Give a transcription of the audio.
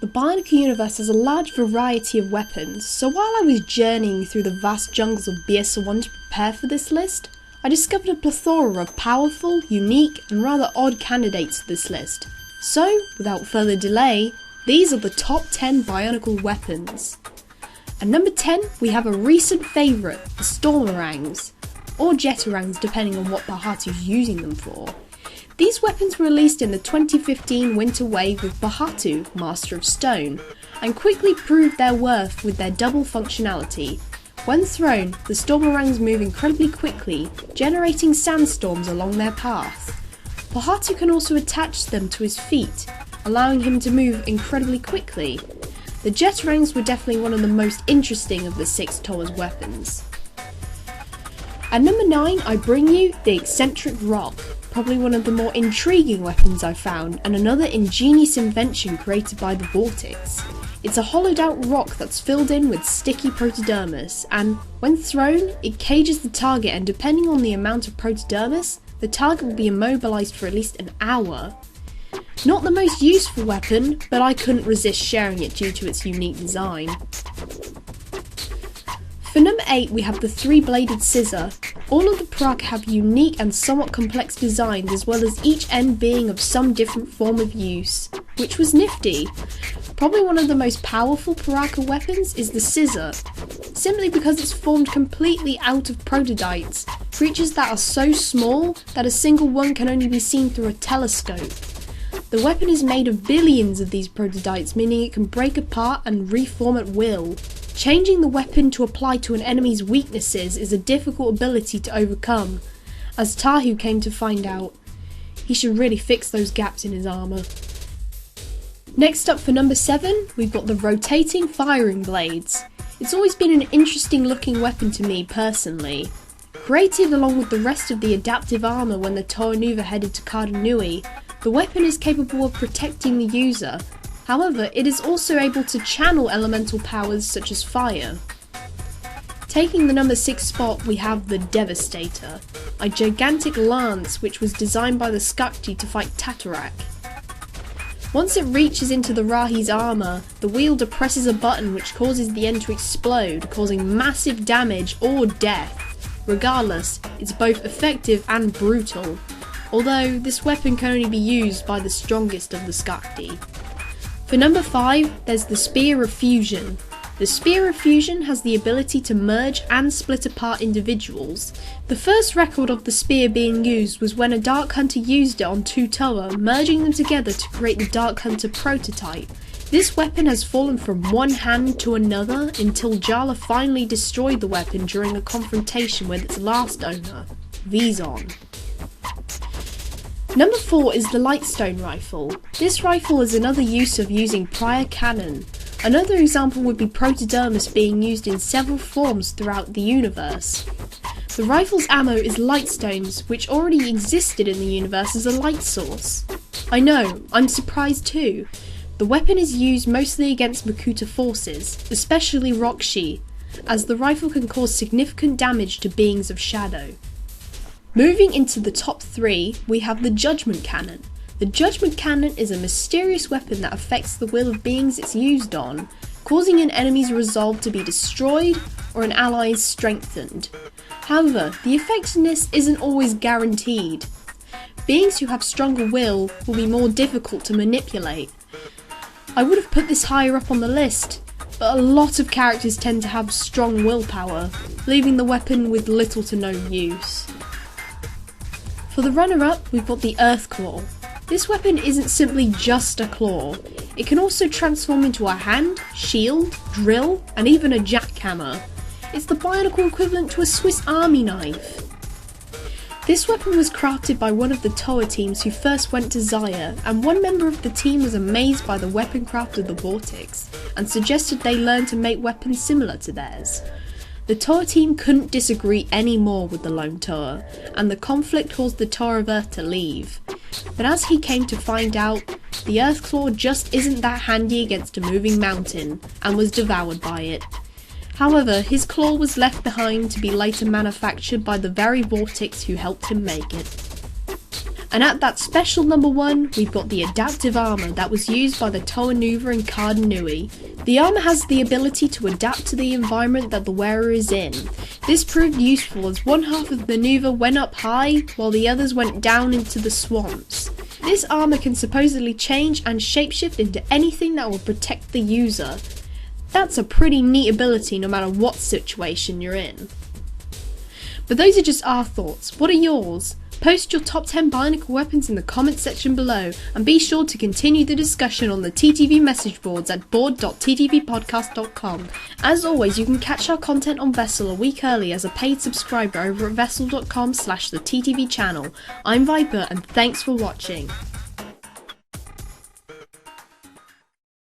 The Bionicle universe has a large variety of weapons, so while I was journeying through the vast jungles of BS1 to prepare for this list, I discovered a plethora of powerful, unique and rather odd candidates for this list. So, without further delay, these are the top 10 Bionicle weapons. At number 10 we have a recent favourite, the Stormerangs, or Jetarangs depending on what Bahatu's using them for. These weapons were released in the 2015 winter wave with Bahatu, Master of Stone, and quickly proved their worth with their double functionality. When thrown, the Stormerangs move incredibly quickly, generating sandstorms along their path. Bahatu can also attach them to his feet, allowing him to move incredibly quickly. The Jetarangs were definitely one of the most interesting of the 6 Toa's weapons. At number 9 I bring you the Eccentric Roth. Probably one of the more intriguing weapons I've found, and another ingenious invention created by the Vortex. It's a hollowed out rock that's filled in with sticky protodermis, and when thrown, it cages the target, and depending on the amount of protodermis, the target will be immobilized for at least an hour. Not the most useful weapon, but I couldn't resist sharing it due to its unique design. For number 8 we have the 3-bladed scissor. All of the Paraka have unique and somewhat complex designs, as well as each end being of some different form of use, which was nifty. Probably one of the most powerful Paraka weapons is the scissor, simply because it's formed completely out of protodytes, creatures that are so small that a single one can only be seen through a telescope. The weapon is made of billions of these protodytes, meaning it can break apart and reform at will. Changing the weapon to apply to an enemy's weaknesses is a difficult ability to overcome, as Tahu came to find out. He should really fix those gaps in his armour. Next up for number 7, we've got the rotating firing blades. It's always been an interesting looking weapon to me personally. Created along with the rest of the adaptive armour when the Toa Nuva headed to Kardanui, the weapon is capable of protecting the user. However, it is also able to channel elemental powers such as fire. Taking the number 6 spot we have the Devastator, a gigantic lance which was designed by the Skakti to fight Tatarak. Once it reaches into the Rahi's armour, the wielder presses a button which causes the end to explode, causing massive damage or death. Regardless, it's both effective and brutal, although this weapon can only be used by the strongest of the Skakti. For number 5, there's the Spear of Fusion. The Spear of Fusion has the ability to merge and split apart individuals. The first record of the spear being used was when a Dark Hunter used it on 2 Toa, merging them together to create the Dark Hunter prototype. This weapon has fallen from one hand to another until Jala finally destroyed the weapon during a confrontation with its last owner, Vizon. Number 4 is the Lightstone Rifle. This rifle is another use of using prior cannon. Another example would be Protodermis being used in several forms throughout the universe. The rifle's ammo is lightstones, which already existed in the universe as a light source. I know, I'm surprised too. The weapon is used mostly against Makuta forces, especially Rockshi, as the rifle can cause significant damage to beings of shadow. Moving into the top 3, we have the Judgement Cannon. The Judgement Cannon is a mysterious weapon that affects the will of beings it's used on, causing an enemy's resolve to be destroyed or an ally's strengthened. However, the effectiveness isn't always guaranteed. Beings who have stronger will be more difficult to manipulate. I would have put this higher up on the list, but a lot of characters tend to have strong willpower, leaving the weapon with little to no use. For the runner-up, we've got the Earth Claw. This weapon isn't simply just a claw. It can also transform into a hand, shield, drill, and even a jackhammer. It's the Bionicle equivalent to a Swiss Army knife. This weapon was crafted by one of the Toa teams who first went to Zaya, and one member of the team was amazed by the weapon craft of the Vortex, and suggested they learn to make weapons similar to theirs. The Toa team couldn't disagree any more with the lone Toa, and the conflict caused the Toa of Earth to leave. But as he came to find out, the Earthclaw just isn't that handy against a moving mountain, and was devoured by it. However, his claw was left behind to be later manufactured by the very Vortex who helped him make it. And at that special number 1, we've got the adaptive armour that was used by the Toanuva and Kardanui. The armour has the ability to adapt to the environment that the wearer is in. This proved useful as one half of the Nuva went up high while the others went down into the swamps. This armour can supposedly change and shapeshift into anything that will protect the user. That's a pretty neat ability no matter what situation you're in. But those are just our thoughts. What are yours? Post your top 10 Bionicle weapons in the comments section below, and be sure to continue the discussion on the TTV Message Boards at board.ttvpodcast.com. As always, you can catch our content on Vessel a week early as a paid subscriber over at vessel.com/the TTV channel. I'm Viper, and thanks for watching.